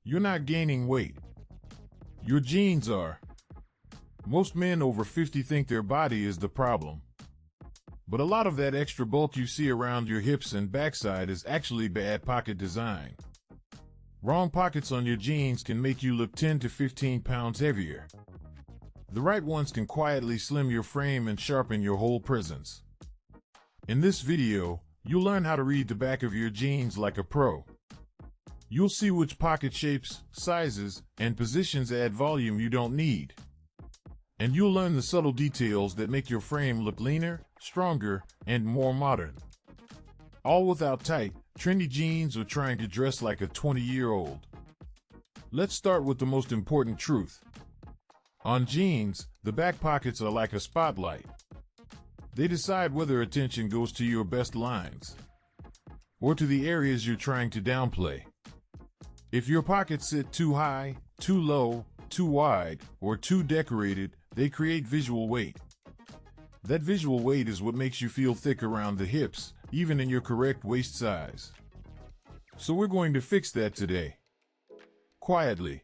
You're not gaining weight. Your genes are. Most men over 50 think their body is the problem. But a lot of that extra bulk you see around your hips and backside is actually bad pocket design. Wrong pockets on your jeans can make you look 10 to 15 pounds heavier. The right ones can quietly slim your frame and sharpen your whole presence. In this video, you'll learn how to read the back of your jeans like a pro. You'll see which pocket shapes, sizes, and positions add volume you don't need. And you'll learn the subtle details that make your frame look leaner, stronger, and more modern. All without tight, trendy jeans or trying to dress like a 20-year-old. Let's start with the most important truth. On jeans, the back pockets are like a spotlight. They decide whether attention goes to your best lines or to the areas you're trying to downplay. If your pockets sit too high, too low, too wide, or too decorated, they create visual weight. That visual weight is what makes you feel thick around the hips, even in your correct waist size. So we're going to fix that today. Quietly,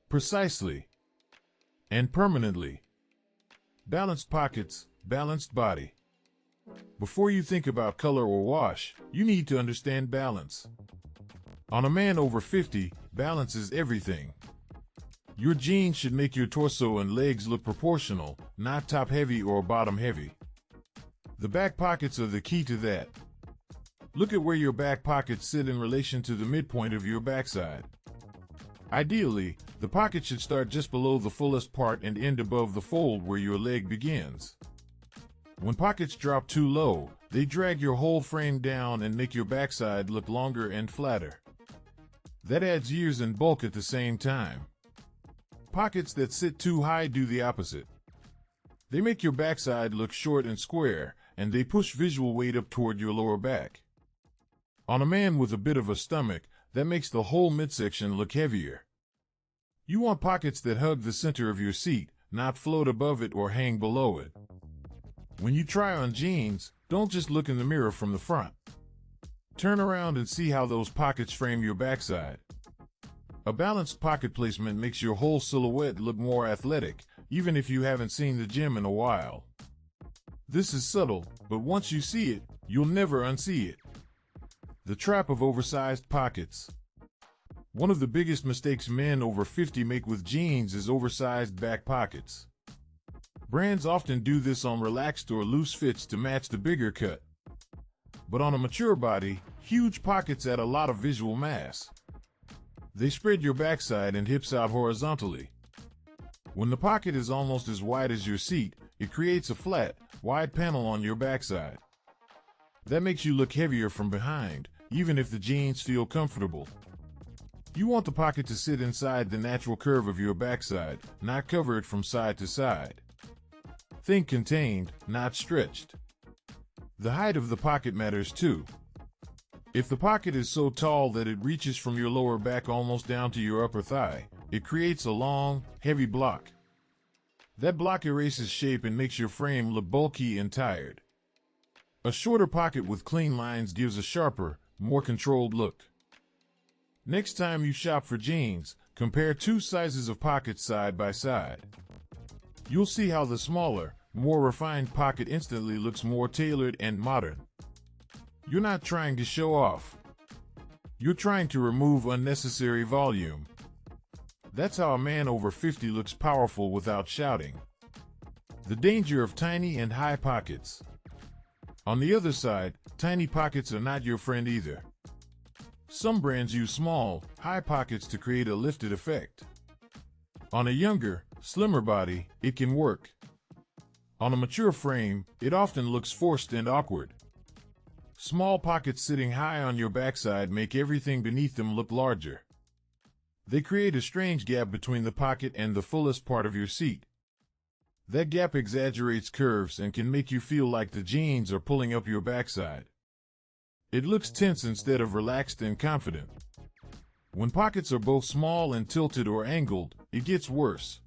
precisely, and permanently. Balanced pockets, balanced body. Before you think about color or wash, you need to understand balance. On a man over 50, balance is everything. Your jeans should make your torso and legs look proportional, not top-heavy or bottom-heavy. The back pockets are the key to that. Look at where your back pockets sit in relation to the midpoint of your backside. Ideally, the pocket should start just below the fullest part and end above the fold where your leg begins. When pockets drop too low, they drag your whole frame down and make your backside look longer and flatter. That adds years and bulk at the same time. Pockets that sit too high do the opposite. They make your backside look short and square, and they push visual weight up toward your lower back. On a man with a bit of a stomach, that makes the whole midsection look heavier. You want pockets that hug the center of your seat, not float above it or hang below it. When you try on jeans, don't just look in the mirror from the front. Turn around and see how those pockets frame your backside. A balanced pocket placement makes your whole silhouette look more athletic, even if you haven't seen the gym in a while. This is subtle, but once you see it, you'll never unsee it. The trap of oversized pockets. One of the biggest mistakes men over 50 make with jeans is oversized back pockets. Brands often do this on relaxed or loose fits to match the bigger cut. But on a mature body, huge pockets add a lot of visual mass. They spread your backside and hips out horizontally. When the pocket is almost as wide as your seat, it creates a flat, wide panel on your backside. That makes you look heavier from behind, even if the jeans feel comfortable. You want the pocket to sit inside the natural curve of your backside, not cover it from side to side. Think contained, not stretched. The height of the pocket matters too. If the pocket is so tall that it reaches from your lower back almost down to your upper thigh, it creates a long, heavy block. That block erases shape and makes your frame look bulky and tired. A shorter pocket with clean lines gives a sharper, more controlled look. Next time you shop for jeans, compare two sizes of pockets side by side. You'll see how the smaller, more refined pocket instantly looks more tailored and modern. You're not trying to show off. You're trying to remove unnecessary volume. That's how a man over 50 looks powerful without shouting. The danger of tiny and high pockets. On the other side, tiny pockets are not your friend either. Some brands use small, high pockets to create a lifted effect. On a younger, slimmer body, it can work. On a mature frame, it often looks forced and awkward. Small pockets sitting high on your backside make everything beneath them look larger. They create a strange gap between the pocket and the fullest part of your seat. That gap exaggerates curves and can make you feel like the jeans are pulling up your backside. It looks tense instead of relaxed and confident. When pockets are both small and tilted or angled, it gets worse.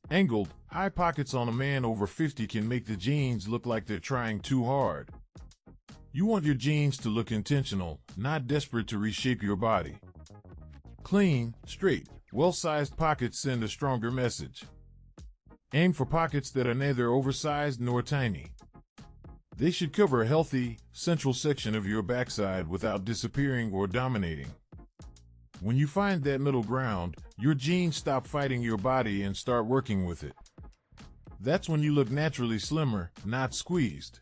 Angled, high pockets on a man over 50 can make the jeans look like they're trying too hard. You want your jeans to look intentional, not desperate to reshape your body. Clean, straight, well-sized pockets send a stronger message. Aim for pockets that are neither oversized nor tiny. They should cover a healthy, central section of your backside without disappearing or dominating. When you find that middle ground, your jeans stop fighting your body and start working with it. That's when you look naturally slimmer, not squeezed.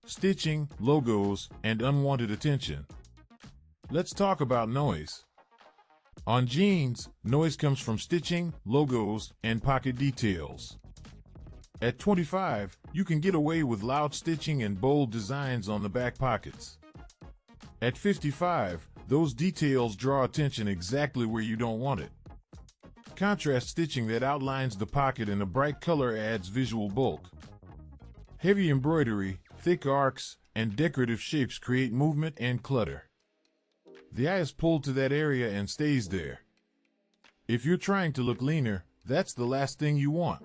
Stitching, logos, and unwanted attention. Let's talk about noise. On jeans, noise comes from stitching, logos, and pocket details. At 25, you can get away with loud stitching and bold designs on the back pockets. At 55, those details draw attention exactly where you don't want it. Contrast stitching that outlines the pocket in a bright color adds visual bulk. Heavy embroidery, thick arcs, and decorative shapes create movement and clutter. The eye is pulled to that area and stays there. If you're trying to look leaner, that's the last thing you want.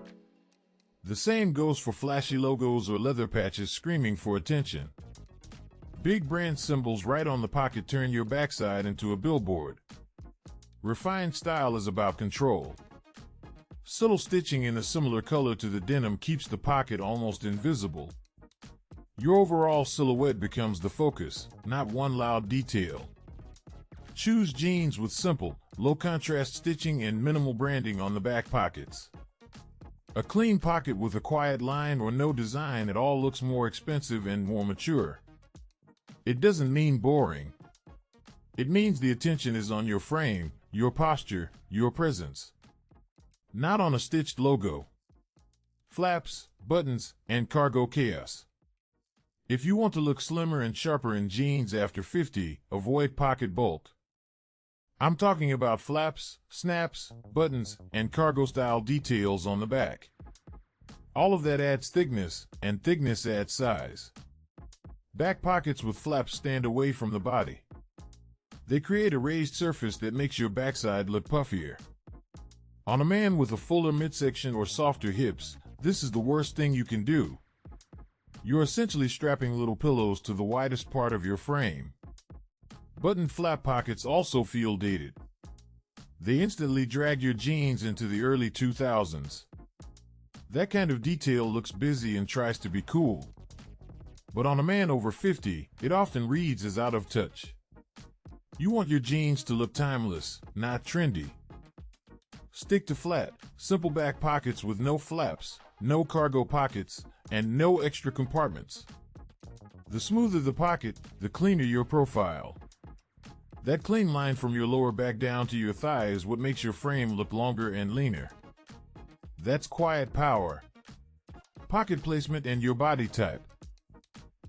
The same goes for flashy logos or leather patches screaming for attention. Big brand symbols right on the pocket turn your backside into a billboard. Refined style is about control. Subtle stitching in a similar color to the denim keeps the pocket almost invisible. Your overall silhouette becomes the focus, not one loud detail. Choose jeans with simple, low-contrast stitching and minimal branding on the back pockets. A clean pocket with a quiet line or no design at all looks more expensive and more mature. It doesn't mean boring. It means the attention is on your frame, your posture, your presence. Not on a stitched logo. Flaps, buttons, and cargo chaos. If you want to look slimmer and sharper in jeans after 50, avoid pocket bulk. I'm talking about flaps, snaps, buttons, and cargo-style details on the back. All of that adds thickness, and thickness adds size. Back pockets with flaps stand away from the body. They create a raised surface that makes your backside look puffier. On a man with a fuller midsection or softer hips, this is the worst thing you can do. You're essentially strapping little pillows to the widest part of your frame. Button flap pockets also feel dated. They instantly drag your jeans into the early 2000s. That kind of detail looks busy and tries to be cool. But on a man over 50, it often reads as out of touch. You want your jeans to look timeless, not trendy. Stick to flat, simple back pockets with no flaps, no cargo pockets, and no extra compartments. The smoother the pocket, the cleaner your profile. That clean line from your lower back down to your thigh is what makes your frame look longer and leaner. That's quiet power. Pocket placement and your body type.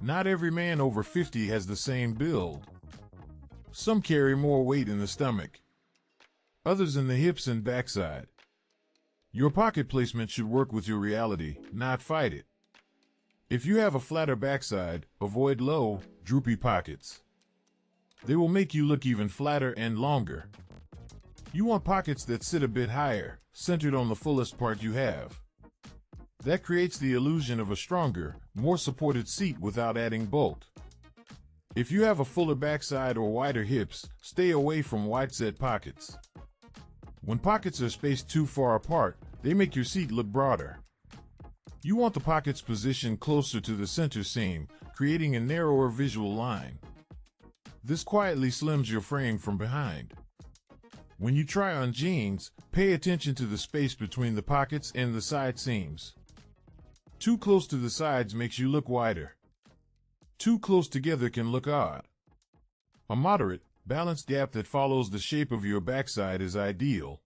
Not every man over 50 has the same build. Some carry more weight in the stomach. Others in the hips and backside. Your pocket placement should work with your reality, not fight it. If you have a flatter backside, avoid low, droopy pockets. They will make you look even flatter and longer. You want pockets that sit a bit higher, centered on the fullest part you have. That creates the illusion of a stronger, more supported seat without adding bulk. If you have a fuller backside or wider hips, stay away from wide-set pockets. When pockets are spaced too far apart, they make your seat look broader. You want the pockets positioned closer to the center seam, creating a narrower visual line. This quietly slims your frame from behind. When you try on jeans, pay attention to the space between the pockets and the side seams. Too close to the sides makes you look wider. Too close together can look odd. A moderate, balanced gap that follows the shape of your backside is ideal.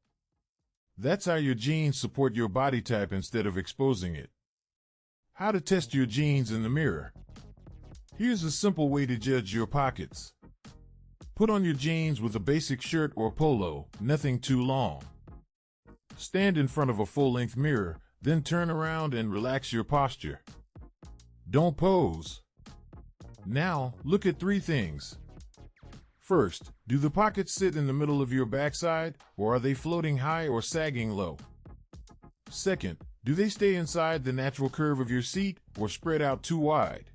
That's how your jeans support your body type instead of exposing it. How to test your jeans in the mirror. Here's a simple way to judge your pockets. Put on your jeans with a basic shirt or polo, nothing too long. Stand in front of a full-length mirror, then turn around and relax your posture. Don't pose. Now, look at 3 things. First, do the pockets sit in the middle of your backside, or are they floating high or sagging low? Second, do they stay inside the natural curve of your seat, or spread out too wide?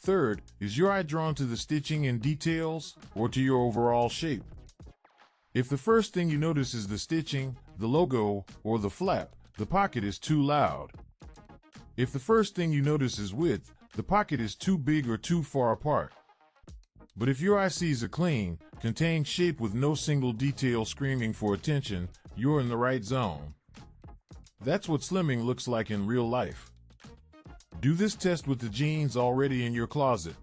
Third, is your eye drawn to the stitching and details, or to your overall shape? If the first thing you notice is the stitching, the logo, or the flap, the pocket is too loud. If the first thing you notice is width, the pocket is too big or too far apart. But if your eye sees a clean, contained shape with no single detail screaming for attention, you're in the right zone. That's what slimming looks like in real life. Do this test with the jeans already in your closet.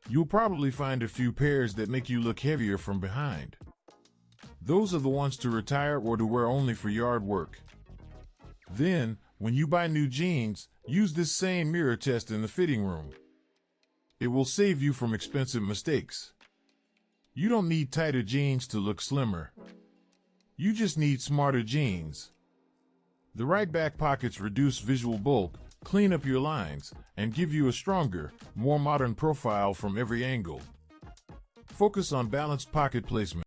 You'll probably find a few pairs that make you look heavier from behind. Those are the ones to retire or to wear only for yard work. Then, when you buy new jeans, use this same mirror test in the fitting room. It will save you from expensive mistakes. You don't need tighter jeans to look slimmer. You just need smarter jeans. The right back pockets reduce visual bulk, clean up your lines, and give you a stronger, more modern profile from every angle. Focus on balanced pocket placement.